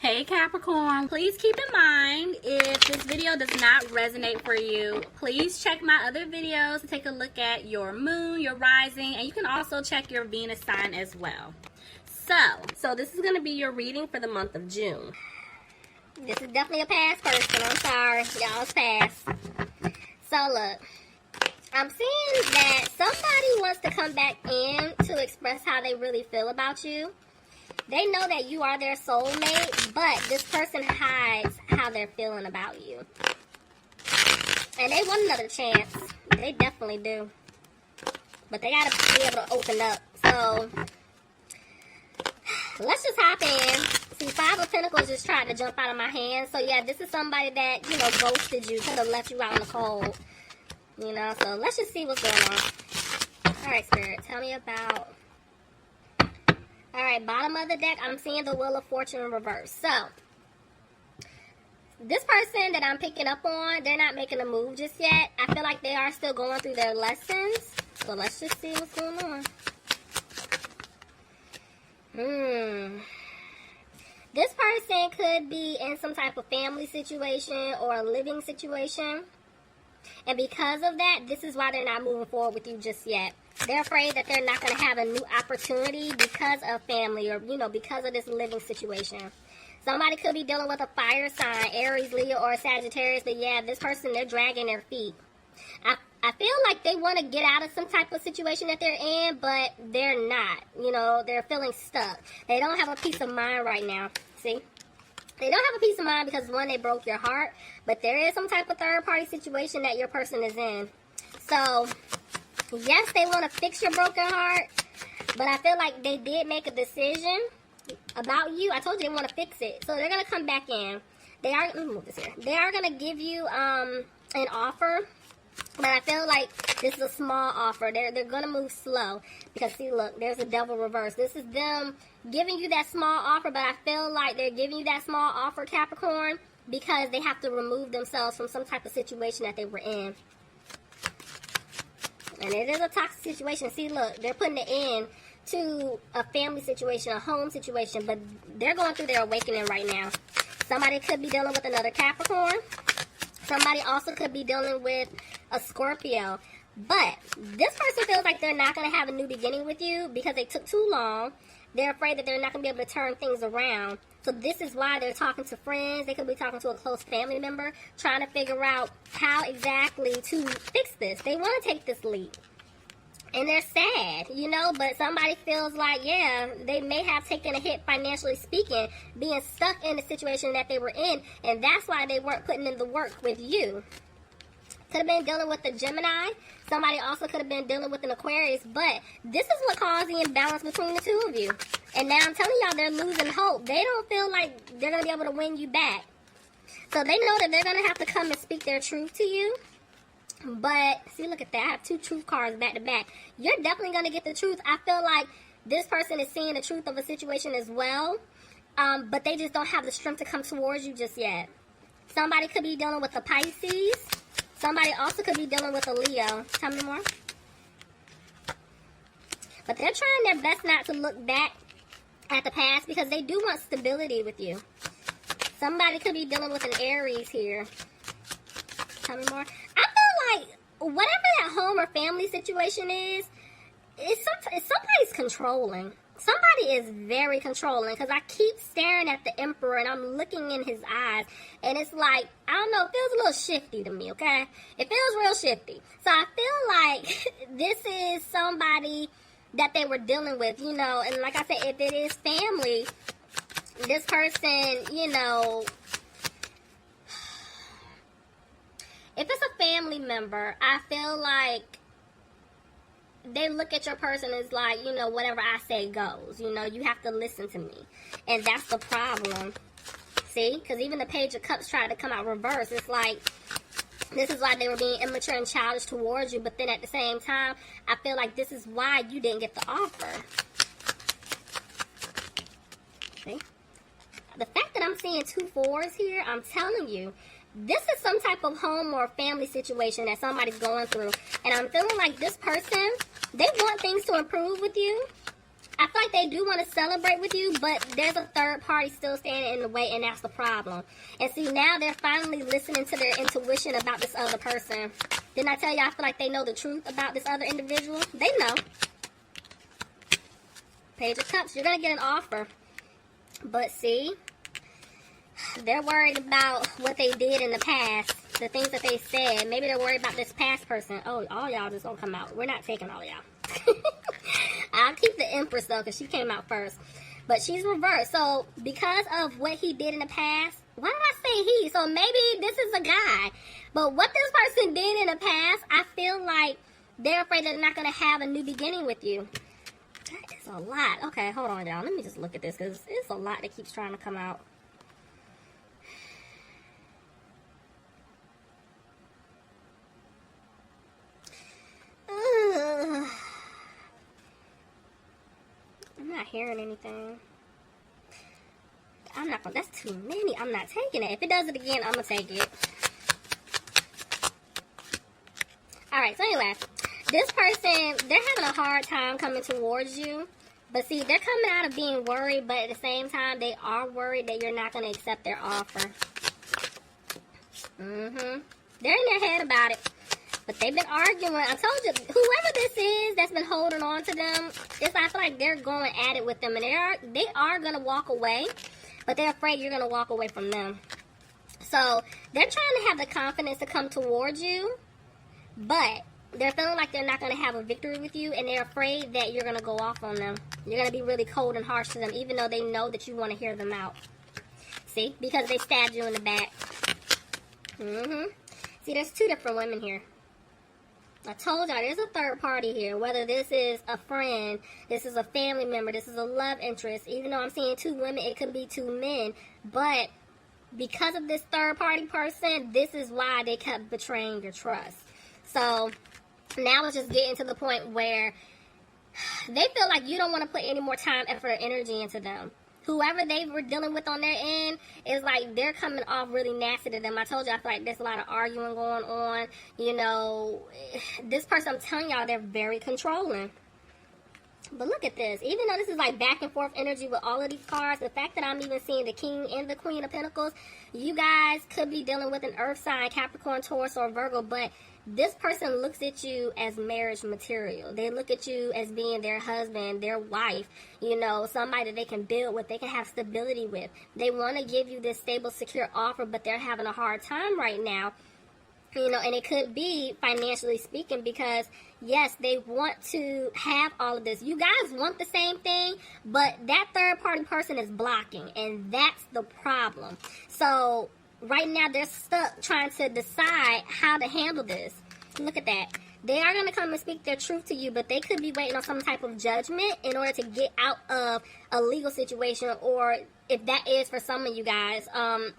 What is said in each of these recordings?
Hey Capricorn, please keep in mind if this video does not resonate for you, please check my other videos to take a look at your moon, your rising, and you can also check your Venus sign as well. So this is going to be your reading for the month of June. This is definitely a past person. I'm sorry. Y'all, it's past. So look, I'm seeing that somebody wants to come back in to express how they really feel about you. They know that you are their soulmate, but this person hides how they're feeling about you. And they want another chance. They definitely do. But they gotta be able to open up. So, let's just hop in. See, Five of Pentacles just tried to jump out of my hand. So, yeah, this is somebody that, ghosted you. Could have left you out in the cold. So let's just see what's going on. Alright, Spirit, tell me about... Alright, bottom of the deck, I'm seeing the Wheel of Fortune in reverse. So, this person that I'm picking up on, they're not making a move just yet. I feel like they are still going through their lessons. So, let's just see what's going on. This person could be in some type of family situation or a living situation. And because of that, this is why they're not moving forward with you just yet. They're afraid that they're not going to have a new opportunity because of family or, because of this living situation. Somebody could be dealing with a fire sign, Aries, Leo, or Sagittarius. But yeah, this person, they're dragging their feet. I feel like they want to get out of some type of situation that they're in, but they're not. They're feeling stuck. They don't have a peace of mind right now. See? They don't have a peace of mind because, one, they broke your heart. But there is some type of third-party situation that your person is in. So, yes, they want to fix your broken heart. But I feel like they did make a decision about you. I told you they want to fix it. So, they're going to come back in. They are, let me move this here. They are going to give you an offer. But I feel like this is a small offer. They're going to move slow. Because, see, look, there's a devil reverse. This is them giving you that small offer. But I feel like they're giving you that small offer, Capricorn, because they have to remove themselves from some type of situation that they were in. And it is a toxic situation. See, look, they're putting an end to a family situation, a home situation. But they're going through their awakening right now. Somebody could be dealing with another Capricorn. Somebody also could be dealing with a Scorpio. But this person feels like they're not going to have a new beginning with you because they took too long. They're afraid that they're not going to be able to turn things around. So this is why they're talking to friends. They could be talking to a close family member, trying to figure out how exactly to fix this. They want to take this leap. And they're sad, but somebody feels like, yeah, they may have taken a hit financially speaking, being stuck in the situation that they were in, and that's why they weren't putting in the work with you. Could have been dealing with a Gemini. Somebody also could have been dealing with an Aquarius, but this is what caused the imbalance between the two of you. And now I'm telling y'all, they're losing hope. They don't feel like they're going to be able to win you back. So they know that they're going to have to come and speak their truth to you. But, see, look at that. I have two truth cards back to back. You're definitely going to get the truth. I feel like this person is seeing the truth of a situation as well. But they just don't have the strength to come towards you just yet. Somebody could be dealing with a Pisces. Somebody also could be dealing with a Leo. Tell me more. But they're trying their best not to look back at the past because they do want stability with you. Somebody could be dealing with an Aries here. Tell me more. I feel like whatever that home or family situation is, somebody's controlling. Somebody is very controlling because I keep staring at the Emperor and I'm looking in his eyes and it's like, I don't know, it feels a little shifty to me, okay? It feels real shifty. So I feel like this is somebody that they were dealing with, and like I said, if it is family, this person, if it's a family member, I feel like they look at your person as like, whatever I say goes. You have to listen to me. And that's the problem. See? Because even the Page of Cups tried to come out reverse. It's like, this is why they were being immature and childish towards you. But then at the same time, I feel like this is why you didn't get the offer. See? The fact that I'm seeing 2 4s here, I'm telling you, this is some type of home or family situation that somebody's going through. And I'm feeling like this person, they want things to improve with you. I feel like they do want to celebrate with you, but there's a third party still standing in the way, and that's the problem. And see, now they're finally listening to their intuition about this other person. Didn't I tell you I feel like they know the truth about this other individual? They know. Page of Cups, you're going to get an offer. But see, they're worried about what they did in the past, the things that they said. Maybe they're worried about this past person. Oh, all y'all just gonna come out. We're not taking all y'all. I'll keep the Empress, though, because she came out first. But she's reversed. So, because of what he did in the past, why did I say he? So, maybe this is a guy. But what this person did in the past, I feel like they're afraid they're not going to have a new beginning with you. That is a lot. Okay, hold on, y'all. Let me just look at this, because it's a lot that keeps trying to come out. I'm not hearing anything. I'm not gonna, that's too many. I'm not taking it. If it does it again, I'm gonna take it. Alright, so anyway, this person, they're having a hard time coming towards you. But see, they're coming out of being worried, but at the same time, they are worried that you're not gonna accept their offer. They're in their head about it. But they've been arguing. I told you, whoever this is that's been holding on to them, I feel like they're going at it with them. And they are going to walk away, but they're afraid you're going to walk away from them. So they're trying to have the confidence to come towards you, but they're feeling like they're not going to have a victory with you, and they're afraid that you're going to go off on them. You're going to be really cold and harsh to them, even though they know that you want to hear them out. See? Because they stabbed you in the back. See, there's two different women here. I told y'all, there's a third party here. Whether this is a friend, this is a family member, this is a love interest. Even though I'm seeing two women, it could be two men. But because of this third party person, this is why they kept betraying your trust. So now it's just getting to the point where they feel like you don't want to put any more time, effort, or energy into them. Whoever they were dealing with on their end is like they're coming off really nasty to them. I told you, I feel like there's a lot of arguing going on. You know, this person, I'm telling y'all, they're very controlling. But look at this. Even though this is like back and forth energy with all of these cards, the fact that I'm even seeing the King and the Queen of Pentacles, you guys could be dealing with an Earth sign, Capricorn, Taurus, or Virgo, but this person looks at you as marriage material. They look at you as being their husband, their wife, you know, somebody that they can build with, they can have stability with. They want to give you this stable, secure offer, but they're having a hard time right now. You know, and it could be financially speaking because, yes, they want to have all of this. You guys want the same thing, but that third party person is blocking, and that's the problem. So right now, they're stuck trying to decide how to handle this. Look at that. They are going to come and speak their truth to you, but they could be waiting on some type of judgment in order to get out of a legal situation, or if that is for some of you guys,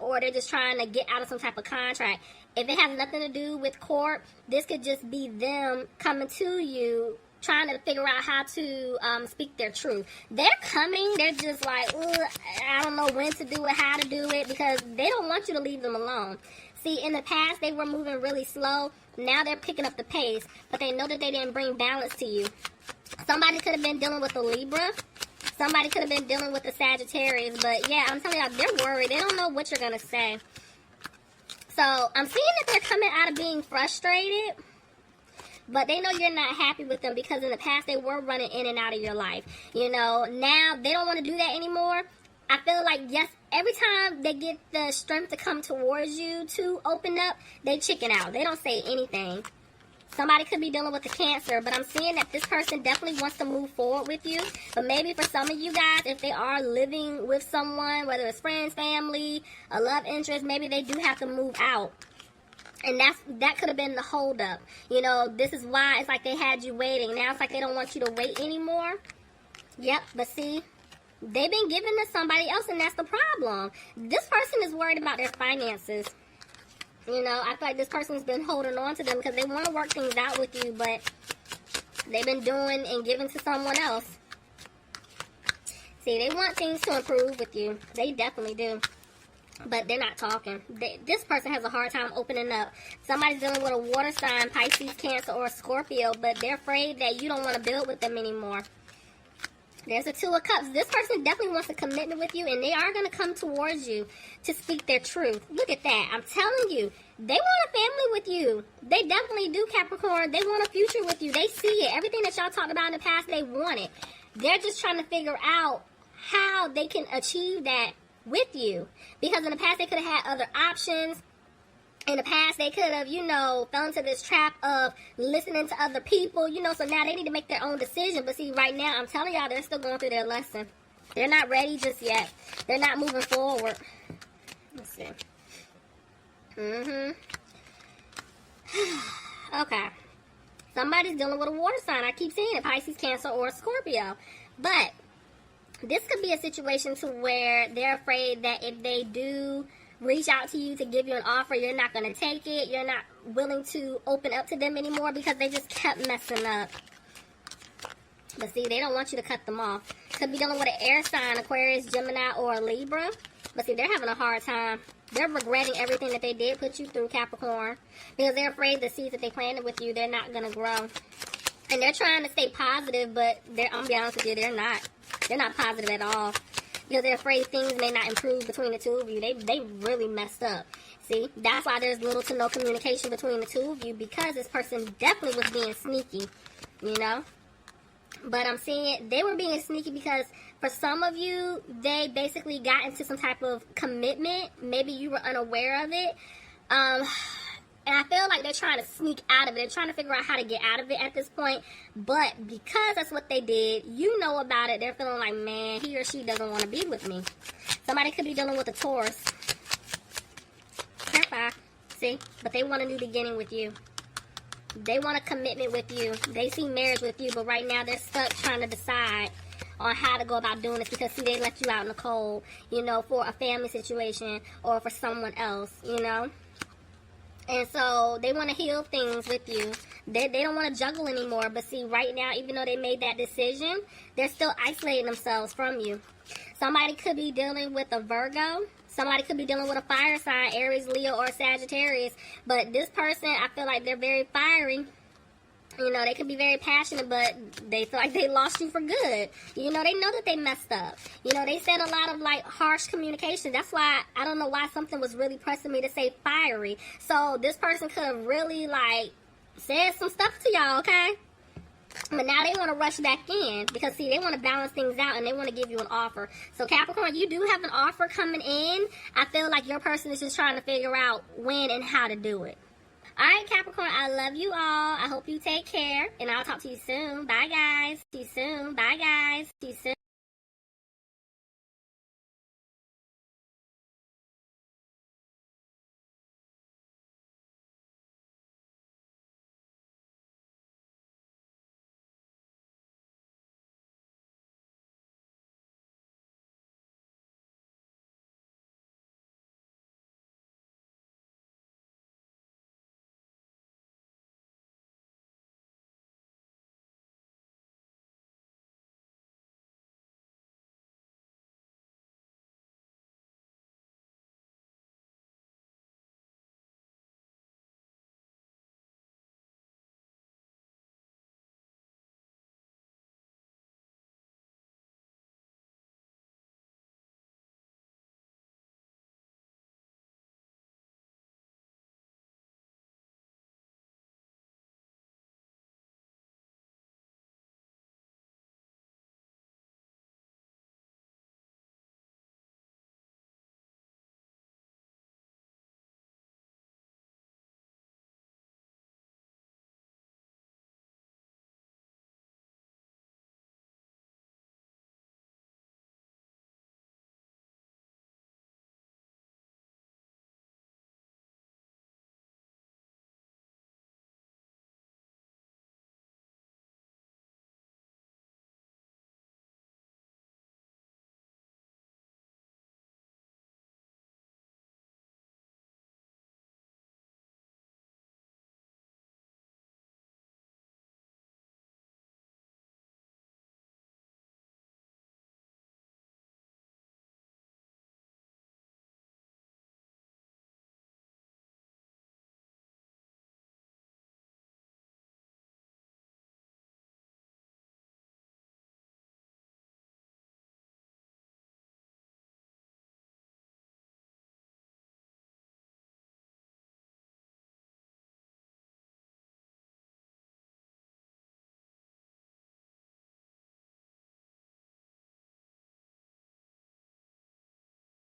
or they're just trying to get out of some type of contract. If it has nothing to do with court, this could just be them coming to you, trying to figure out how to speak their truth. They're coming. They're just like, I don't know when to do it, how to do it, because they don't want you to leave them alone. See, in the past, they were moving really slow. Now they're picking up the pace, but they know that they didn't bring balance to you. Somebody could have been dealing with a Libra. Somebody could have been dealing with a Sagittarius. But, yeah, I'm telling y'all, they're worried. They don't know what you're going to say. So, I'm seeing that they're coming out of being frustrated, but they know you're not happy with them because in the past they were running in and out of your life. You know, now they don't want to do that anymore. I feel like, yes, every time they get the strength to come towards you to open up, they chicken out. They don't say anything. Somebody could be dealing with a Cancer, but I'm seeing that this person definitely wants to move forward with you. But maybe for some of you guys, if they are living with someone, whether it's friends, family, a love interest, maybe they do have to move out. And that could have been the holdup. You know, this is why it's like they had you waiting. Now it's like they don't want you to wait anymore. Yep, but see, they've been giving to somebody else, and that's the problem. This person is worried about their finances. You know, I feel like this person's been holding on to them because they want to work things out with you, but they've been doing and giving to someone else. See, they want things to improve with you. They definitely do. But they're not talking. This person has a hard time opening up. Somebody's dealing with a water sign, Pisces, Cancer, or Scorpio, but they're afraid that you don't want to build with them anymore. There's a 2 of Cups. This person definitely wants a commitment with you, and they are going to come towards you to speak their truth. Look at that. I'm telling you, they want a family with you. They definitely do, Capricorn. They want a future with you. They see it. Everything that y'all talked about in the past, they want it. They're just trying to figure out how they can achieve that with you. Because in the past, they could have had other options. In the past, they could have, fell into this trap of listening to other people, so now they need to make their own decision. But see, right now, I'm telling y'all, they're still going through their lesson. They're not ready just yet. They're not moving forward. Let's see. Okay. Somebody's dealing with a water sign. I keep saying it, Pisces, Cancer, or Scorpio. But this could be a situation to where they're afraid that if they do reach out to you to give you an offer, you're not going to take it. You're not willing to open up to them anymore because they just kept messing up. But see, they don't want you to cut them off. Could be dealing with an air sign, Aquarius, Gemini, or Libra. But see, they're having a hard time. They're regretting everything that they did put you through, Capricorn. Because they're afraid the seeds that they planted with you, they're not going to grow. And they're trying to stay positive, but I'm going to be honest with you, they're not. They're not positive at all. Because they're afraid things may not improve between the two of you. They really messed up. See, that's why there's little to no communication between the two of you, because this person definitely was being sneaky, But I'm seeing they were being sneaky because for some of you, they basically got into some type of commitment. Maybe you were unaware of it. And I feel like they're trying to sneak out of it. They're trying to figure out how to get out of it at this point. But because that's what they did, you know about it. They're feeling like, man, he or she doesn't want to be with me. Somebody could be dealing with a Taurus. Clarify. See? But they want a new beginning with you. They want a commitment with you. They see marriage with you. But right now, they're stuck trying to decide on how to go about doing this. Because, see, they left you out in the cold, for a family situation or for someone else, And so they want to heal things with you. They don't want to juggle anymore. But see, right now, even though they made that decision, they're still isolating themselves from you. Somebody could be dealing with a Virgo. Somebody could be dealing with a fire sign, Aries, Leo, or Sagittarius. But this person, I feel like they're very fiery. They could be very passionate, but they feel like they lost you for good. They know that they messed up. They said a lot of, harsh communication. That's why, I don't know why something was really pressing me to say fiery. So, this person could have really, said some stuff to y'all, okay? But now they want to rush back in because, see, they want to balance things out and they want to give you an offer. So, Capricorn, you do have an offer coming in. I feel like your person is just trying to figure out when and how to do it. All right, Capricorn, I love you all. I hope you take care, and I'll talk to you soon. Bye, guys. See you soon. Bye, guys. See you soon.